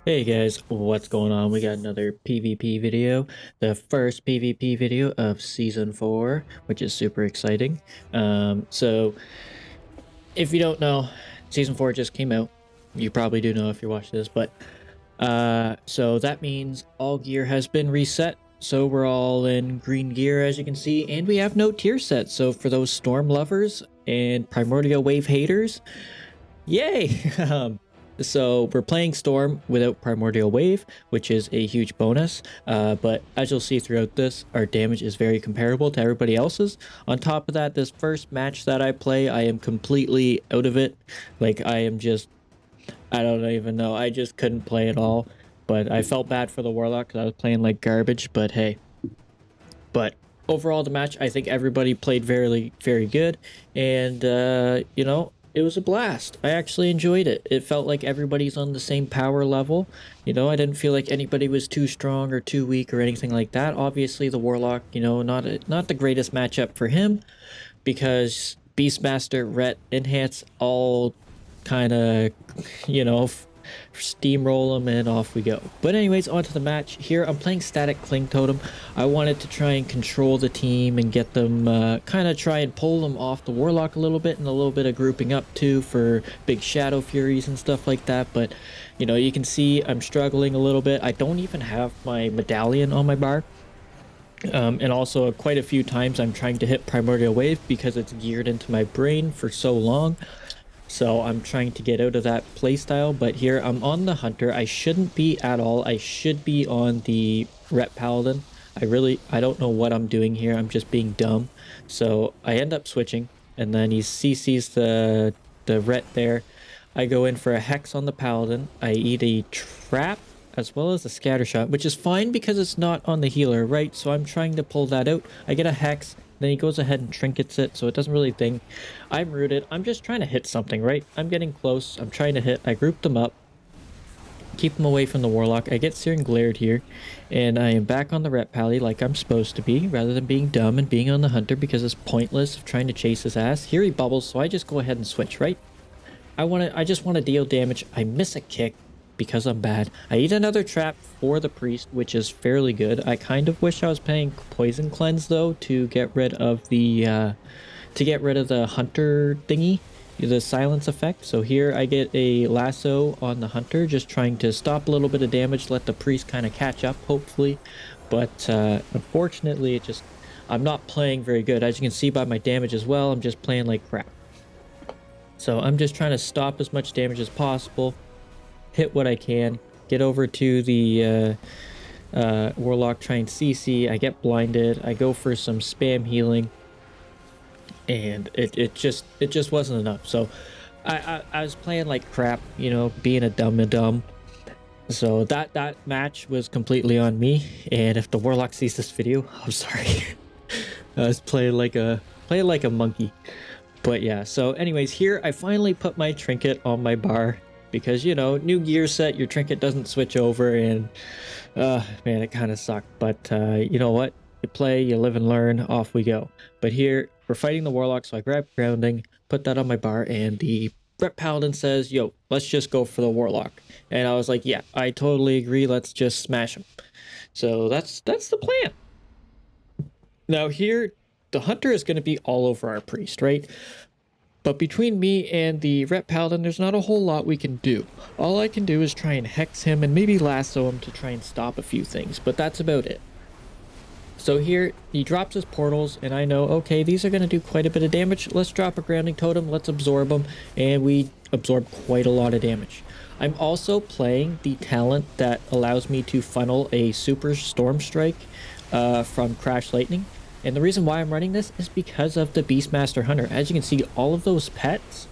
Hey guys, what's going on? We got another PvP video, the first PvP video of Season 4, which is super exciting. So if you don't know, Season 4 just came out. You probably do know if you watch this, but so that means all gear has been reset. So we're all in green gear, as you can see, and we have no tier set. So for those Storm lovers and Primordial Wave haters, yay! So we're playing Storm without Primordial Wave, which is a huge bonus. But as you'll see throughout this, our damage is very comparable to everybody else's. On top of that, this first match that I play, I am completely out of it. Like I am just, I don't even know. I just couldn't play at all. But I felt bad for the Warlock because I was playing like garbage. But hey, but overall the match, I think everybody played very good, and it was a blast. I actually enjoyed it. It felt like everybody's on the same power level. I didn't feel like anybody was too strong or too weak or anything like that. Obviously the Warlock, not the greatest matchup for him, because Beastmaster, Ret, Enhance all kind of, you know, steamroll them and off we go. But anyways, on to the match. Here I'm playing Static Cling Totem. I wanted to try and control the team and get them, kind of try and pull them off the Warlock a little bit, and a little bit of grouping up too for big Shadow Furies and stuff like that. But you can see I'm struggling a little bit. I don't even have my medallion on my bar. And also quite a few times I'm trying to hit Primordial Wave because it's geared into my brain for so long. So I'm trying to get out of that playstyle, but here I'm on the Hunter. I shouldn't be at all. I should be on the Ret Paladin. I don't know what I'm doing here. I'm just being dumb. So I end up switching, and then he CCs the Ret there. I go in for a Hex on the Paladin. I eat a Trap as well as a Scatter Shot, which is fine because it's not on the healer, right? So I'm trying to pull that out. I get a Hex, then he goes ahead and trinkets it, so it doesn't really think. I'm rooted. I'm just trying to hit something, right? I'm getting close. I'm trying to hit. I group them up. Keep them away from the Warlock. I get Searing Glared here, and I am back on the Ret Pally like I'm supposed to be, rather than being dumb and being on the Hunter because it's pointless of trying to chase his ass. Here he bubbles, so I just go ahead and switch, right? I just want to deal damage. I miss a kick because I'm bad. I eat another trap for the priest, which is fairly good. I kind of wish I was playing Poison Cleanse though to get rid of the hunter thingy, the silence effect. So here I get a lasso on the hunter, just trying to stop a little bit of damage, let the priest kind of catch up, hopefully. But unfortunately, I'm not playing very good. As you can see by my damage as well, I'm just playing like crap. So I'm just trying to stop as much damage as possible, hit what I can, get over to the Warlock, try and CC. I get blinded. I go for some spam healing, and it just wasn't enough. So I was playing like crap, being a dumb. So that match was completely on me. And if the Warlock sees this video, I'm sorry. I was playing like a monkey. But yeah, so anyways, here I finally put my trinket on my bar because, new gear set, your trinket doesn't switch over, and man, it kind of sucked. But you know what? You play, you live and learn, off we go. But here we're fighting the Warlock, so I grab grounding, put that on my bar, and the Ret Paladin says, yo, let's just go for the Warlock. And I was like, yeah, I totally agree, let's just smash him. So that's the plan. Now here, the Hunter is going to be all over our priest, right? But between me and the Ret Paladin, there's not a whole lot we can do. All I can do is try and hex him and maybe lasso him to try and stop a few things, but that's about it. So here, he drops his portals, and I know, okay, these are going to do quite a bit of damage. Let's drop a grounding totem, let's absorb them, and we absorb quite a lot of damage. I'm also playing the talent that allows me to funnel a super storm strike from Crash Lightning. And the reason why I'm running this is because of the Beastmaster Hunter. As you can see, all of those pets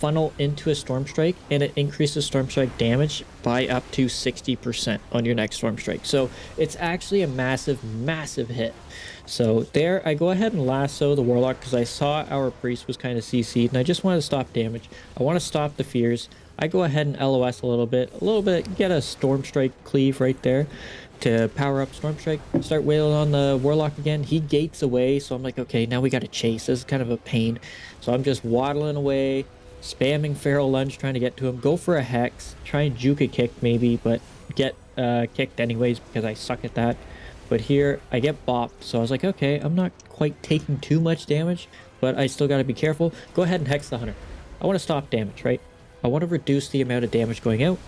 funnel into a Storm Strike, and it increases Storm Strike damage by up to 60% on your next Storm Strike. So it's actually a massive hit. So there, I go ahead and lasso the Warlock because I saw our priest was kind of CC'd, and I just wanted to stop damage. I want to stop the fears. I go ahead and LOS a little bit, get a Storm Strike cleave right there to power up Storm Strike, start wailing on the Warlock again. He gates away, so I'm like, okay, now we gotta chase. This is kind of a pain. So I'm just waddling away, spamming Feral Lunge trying to get to him. Go for a Hex, try and juke a kick maybe, but get kicked anyways because I suck at that. But here I get bopped, so I was like, okay, I'm not quite taking too much damage, but I still got to be careful. Go ahead and Hex the Hunter. I want to stop damage, right? I want to reduce the amount of damage going out.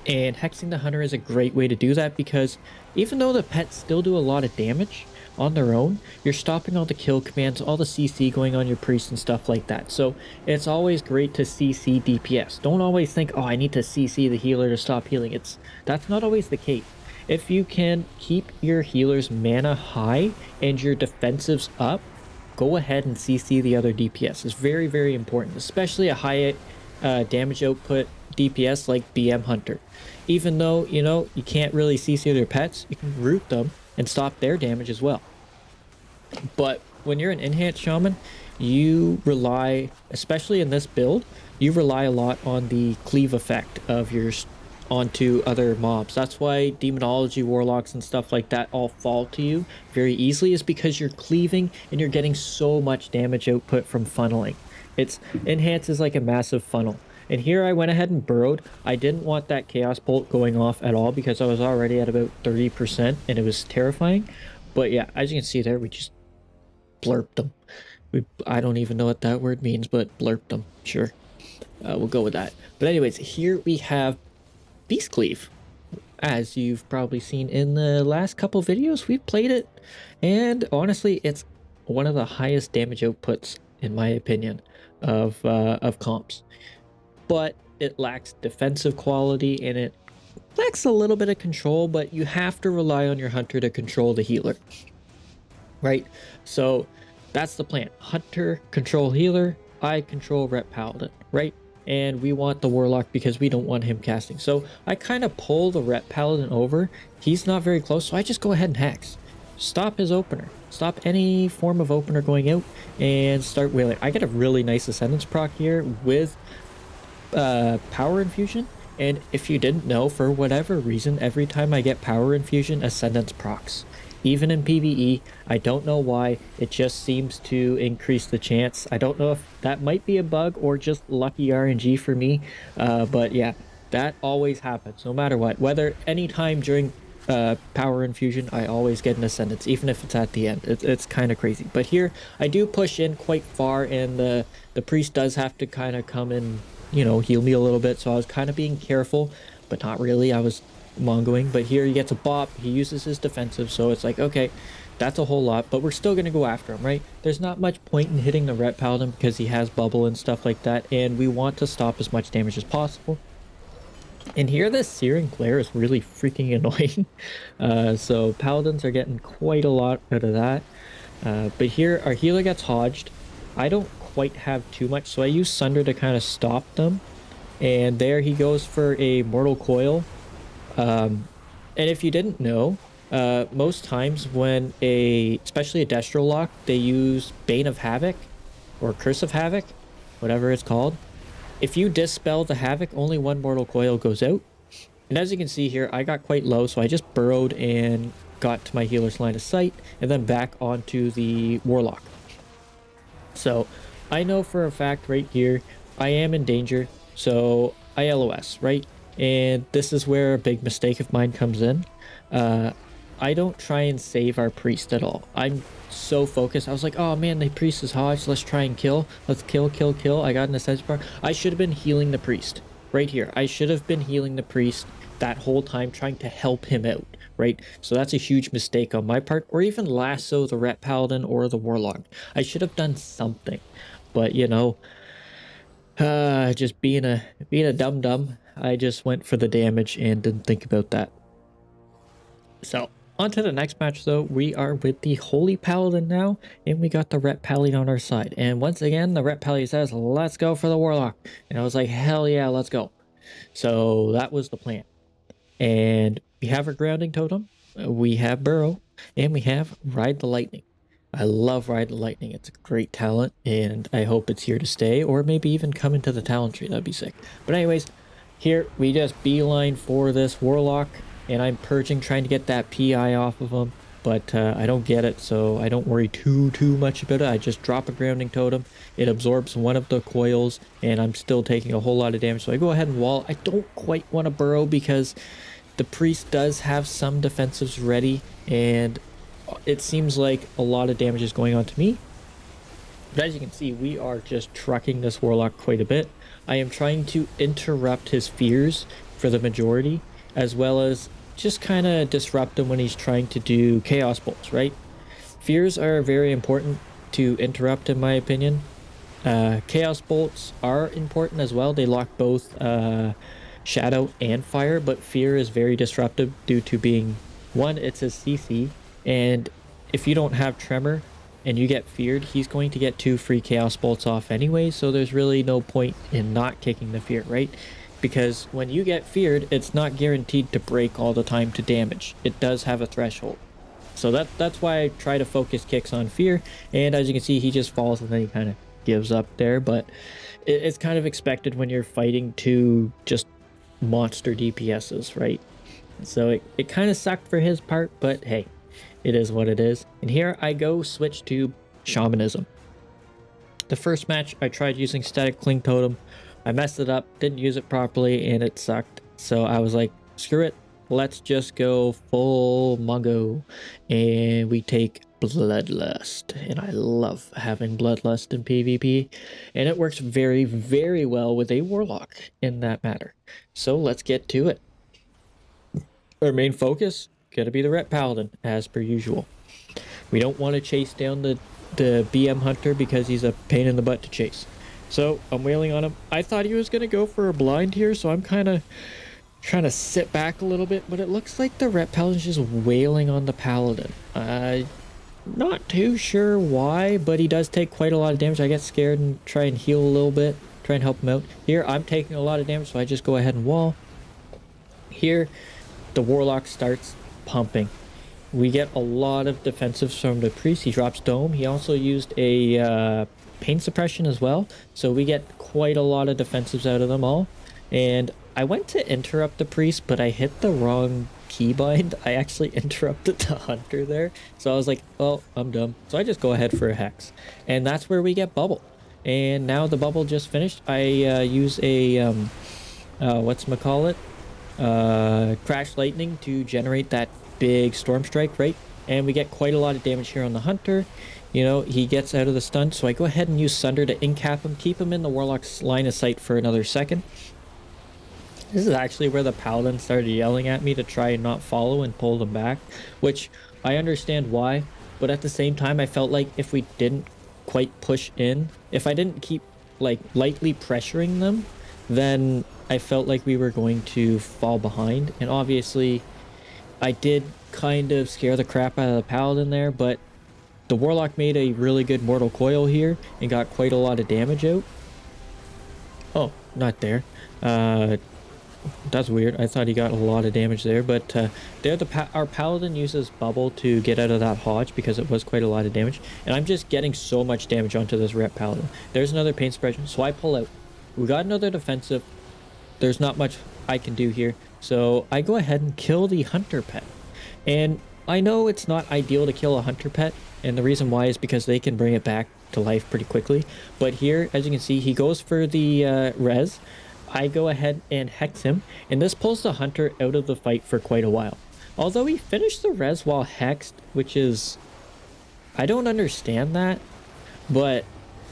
And hexing the hunter is a great way to do that because even though the pets still do a lot of damage on their own, you're stopping all the kill commands, all the CC going on your priest and stuff like that. So it's always great to CC DPS. Don't always think, oh, I need to CC the healer to stop healing. That's not always the case. If you can keep your healer's mana high and your defensives up, go ahead and CC the other DPS. It's very, very important, especially a high damage output DPS like BM Hunter. Even though, you know, you can't really CC their pets, you can root them and stop their damage as well. But when you're an Enhanced Shaman, you rely, especially in this build, you rely a lot on the cleave effect of yours onto other mobs. That's why demonology warlocks and stuff like that all fall to you very easily, is because you're cleaving and you're getting so much damage output from funneling. It's enhances like a massive funnel. And here I went ahead and burrowed. I didn't want that chaos bolt going off at all because I was already at about 30% and it was terrifying. But yeah, as you can see there, we just blurped them. I don't even know what that word means, but blurped them. Sure. We'll go with that. But anyways, here we have Beast Cleave. As you've probably seen in the last couple videos, we've played it. And honestly, it's one of the highest damage outputs, in my opinion, of comps. But it lacks defensive quality and it lacks a little bit of control, but you have to rely on your hunter to control the healer, right? So that's the plan. Hunter control healer, I control rep paladin, right? And we want the warlock because we don't want him casting. So I kind of pull the rep paladin over. He's not very close, so I just go ahead and hex. Stop his opener. Stop any form of opener going out and start wailing. I get a really nice ascendance proc here with power infusion, and if you didn't know, for whatever reason, every time I get power infusion, ascendance procs. Even in PvE, I don't know why, it just seems to increase the chance. I don't know if that might be a bug or just lucky RNG for me, but yeah, that always happens, no matter what. Whether anytime during power infusion, I always get an ascendance, even if it's at the end. It's kind of crazy. But here, I do push in quite far, and the priest does have to kind of come and, you know, heal me a little bit, so I was kind of being careful, but not really. I was mongoing. But here he gets a bop, he uses his defensive, so it's like, okay, that's a whole lot, but we're still going to go after him, right? There's not much point in hitting the rep paladin because he has bubble and stuff like that, and we want to stop as much damage as possible. And here this searing glare is really freaking annoying. So paladins are getting quite a lot out of that. But here our healer gets hodged. I don't quite have too much, so I use Sunder to kind of stop them. And there he goes for a Mortal Coil. And if you didn't know, most times when especially a Destro lock, they use Bane of Havoc or Curse of Havoc, whatever it's called. If you dispel the Havoc, only one Mortal Coil goes out. And as you can see here, I got quite low, so I just burrowed and got to my healer's line of sight and then back onto the Warlock. So I know for a fact right here, I am in danger, so I LOS, right? And this is where a big mistake of mine comes in. I don't try and save our priest at all. I'm so focused. I was like, oh man, the priest is hodged. Let's try and kill. Let's kill. I got an ascendance bar. I should have been healing the priest right here. I should have been healing the priest that whole time, trying to help him out, right? So that's a huge mistake on my part. Or even lasso the rep paladin or the warlock. I should have done something, but you know, just being a dum-dum, I just went for the damage and didn't think about that. So on to the next match though. We are with the Holy Paladin now, and we got the Rep Paladin on our side. And once again, the Rep Paladin says, let's go for the Warlock. And I was like, hell yeah, let's go. So that was the plan. And we have our grounding totem, we have Burrow, and we have Ride the Lightning. I love Ride the Lightning. It's a great talent, and I hope it's here to stay, or maybe even come into the talent tree. That'd be sick. But anyways, here we just beeline for this Warlock, and I'm purging, trying to get that PI off of him. but I don't get it, so I don't worry too much about it. I just drop a grounding totem, it absorbs one of the coils, and I'm still taking a whole lot of damage, so I go ahead and wall. I don't quite want to burrow because the priest does have some defensives ready, and it seems like a lot of damage is going on to me. But as you can see, we are just trucking this warlock quite a bit. I am trying to interrupt his fears for the majority, as well as just kind of disrupt him when he's trying to do chaos bolts, right? Fears are very important to interrupt, in my opinion. Chaos bolts are important as well. They lock both shadow and fire, but fear is very disruptive due to being, one, it's his CC, and if you don't have tremor and you get feared, he's going to get 2 free chaos bolts off anyway, so there's really no point in not kicking the fear, right? Because when you get feared, it's not guaranteed to break all the time to damage. It does have a threshold. So that's why I try to focus kicks on fear, and as you can see, he just falls and then he kind of gives up there, but it's kind of expected when you're fighting 2 just monster DPSs, right? So it kind of sucked for his part, but hey, it is what it is. And here I go switch to shamanism. The first match I tried using static cling totem, I messed it up, didn't use it properly, and it sucked. So I was like, screw it, let's just go full Mongo, and we take Bloodlust. And I love having Bloodlust in PvP, and it works very, very well with a warlock in that matter. So let's get to it. Our main focus gonna be the Ret Paladin, as per usual. We don't want to chase down the BM Hunter because he's a pain in the butt to chase. So I'm wailing on him. I thought he was gonna go for a blind here, so I'm kind of trying to sit back a little bit, but it looks like the Ret Paladin's just wailing on the Paladin. Not too sure why, but he does take quite a lot of damage. I get scared and try and heal a little bit, try and help him out. Here, I'm taking a lot of damage, so I just go ahead and wall. Here, the Warlock starts pumping. We get a lot of defensives from the priest. He drops Dome. He also used a pain suppression as well, so we get quite a lot of defensives out of them all. And I went to interrupt the priest, but I hit the wrong keybind. I actually interrupted the hunter there, so I was like, oh, I'm dumb. So I just go ahead for a hex, and that's where we get bubble. And now the bubble just finished. I use a whatchamacallit, crash lightning to generate that big storm strike, right? And we get quite a lot of damage here on the hunter. You know, he gets out of the stun, so I go ahead and use Sunder to incap him, keep him in the warlock's line of sight for another second. This is actually where the paladin started yelling at me to try and not follow and pull them back, which I understand why, but at the same time I felt like if we didn't quite push in, if I didn't keep like lightly pressuring them, then I felt like we were going to fall behind. And obviously I did kind of scare the crap out of the paladin there, but the warlock made a really good mortal coil here and got quite a lot of damage out. Oh, not there. That's weird. I thought he got a lot of damage there, but there our paladin uses bubble to get out of that hodge because it was quite a lot of damage, and I'm just getting so much damage onto this Ret Paladin. There's another pain suppression, so I pull out. We got another defensive. There's not much I can do here, so I go ahead and kill the hunter pet. And I know it's not ideal to kill a hunter pet, and the reason why is because they can bring it back to life pretty quickly. But here, as you can see, he goes for the res. I go ahead and hex him, and this pulls the hunter out of the fight for quite a while. Although he finished the res while hexed, which is... I don't understand that, but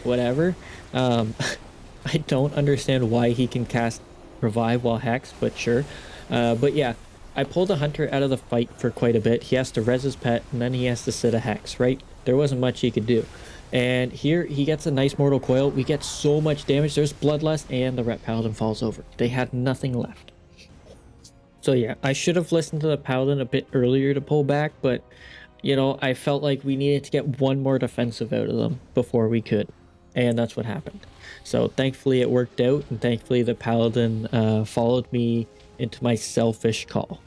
whatever. I don't understand why he can cast revive while hexed, but sure. But yeah, I pulled the hunter out of the fight for quite a bit. He has to res his pet, and then he has to sit a hex, right? There wasn't much he could do. And here he gets a nice mortal coil. We get so much damage. There's Bloodlust, and the Ret Paladin falls over. They had nothing left. So yeah, I should have listened to the Paladin a bit earlier to pull back, but you know, I felt like we needed to get one more defensive out of them before we could. And that's what happened. So thankfully it worked out, and thankfully the Paladin followed me into my selfish call.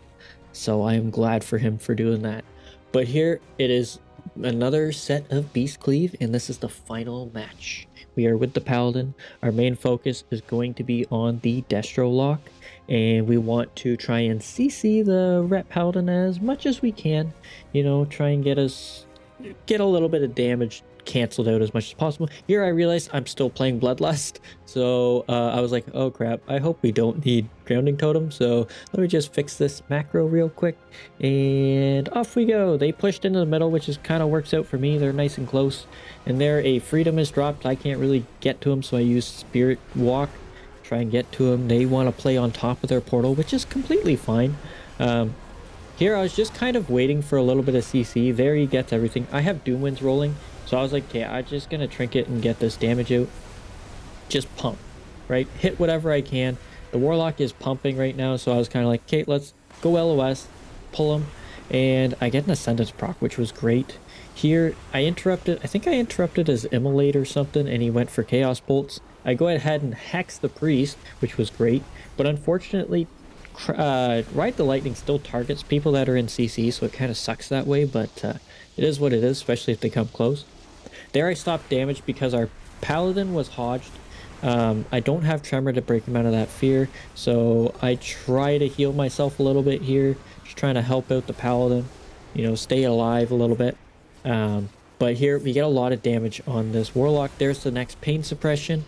So I am glad for him for doing that. But here it is, another set of Beast Cleave, and this is the final match. We are with the Paladin. Our main focus is going to be on the Destro lock, and we want to try and CC the Ret Paladin as much as we can. You know, try and get a little bit of damage canceled out as much as possible. Here I realized I'm still playing Bloodlust, so I was like, oh crap, I hope we don't need grounding totem, so let me just fix this macro real quick, and off we go. They pushed into the middle, which is kind of works out for me. They're nice and close, and there a freedom is dropped. I can't really get to him, so I use Spirit Walk, try and get to him. They want to play on top of their portal, which is completely fine. Here I was just kind of waiting for a little bit of CC. There he gets everything. I have Doom Winds rolling, so I was like, okay, I'm just gonna trinket and get this damage out. Just pump, right? Hit whatever I can. The Warlock is pumping right now, so I was kind of like, okay, let's go LOS, pull him, and I get an Ascendance proc, which was great. Here, I think I interrupted his Immolate or something, and he went for Chaos Bolts. I go ahead and hex the Priest, which was great, but unfortunately, Ride the Lightning still targets people that are in CC, so it kind of sucks that way, but it is what it is, especially if they come close. There I stopped damage because our Paladin was hodged. I don't have Tremor to break him out of that fear, so I try to heal myself a little bit here, just trying to help out the Paladin, you know, stay alive a little bit. But here we get a lot of damage on this Warlock. There's the next Pain Suppression,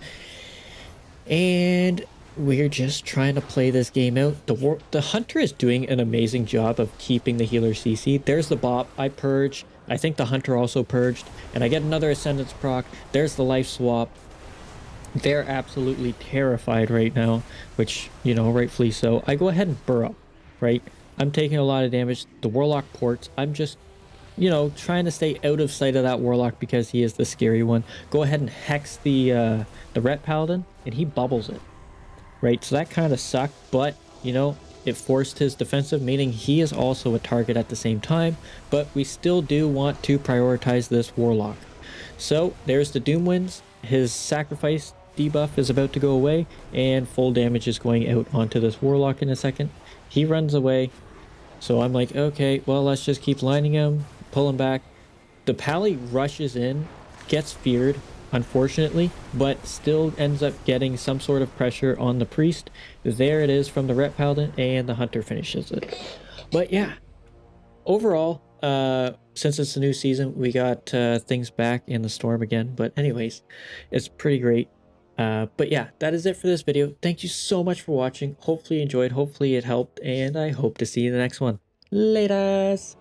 and we're just trying to play this game out. The Hunter is doing an amazing job of keeping the healer CC. There's the bop. I purge. I think the Hunter also purged, and I get another Ascendance proc. There's the life swap. They're absolutely terrified right now, which, you know, rightfully so. I go ahead and burrow, right? I'm taking a lot of damage. The Warlock ports. I'm just, you know, trying to stay out of sight of that Warlock because he is the scary one. Go ahead and hex the Ret Paladin, and he bubbles it. Right, so that kind of sucked, but, you know, it forced his defensive, meaning he is also a target at the same time, but we still do want to prioritize this Warlock. So, there's the Doom Winds. His sacrifice debuff is about to go away, and full damage is going out onto this Warlock in a second. He runs away, so I'm like, okay, well, let's just keep lining him, pull him back. The Pally rushes in, gets feared, unfortunately, but still ends up getting some sort of pressure on the Priest. There it is from the Ret Paladin, and the Hunter finishes it. But yeah, overall, since it's a new season, we got things back in the storm again. But anyways, it's pretty great. But yeah, that is it for this video. Thank you so much for watching. Hopefully you enjoyed, hopefully it helped, and I hope to see you in the next one. Laters!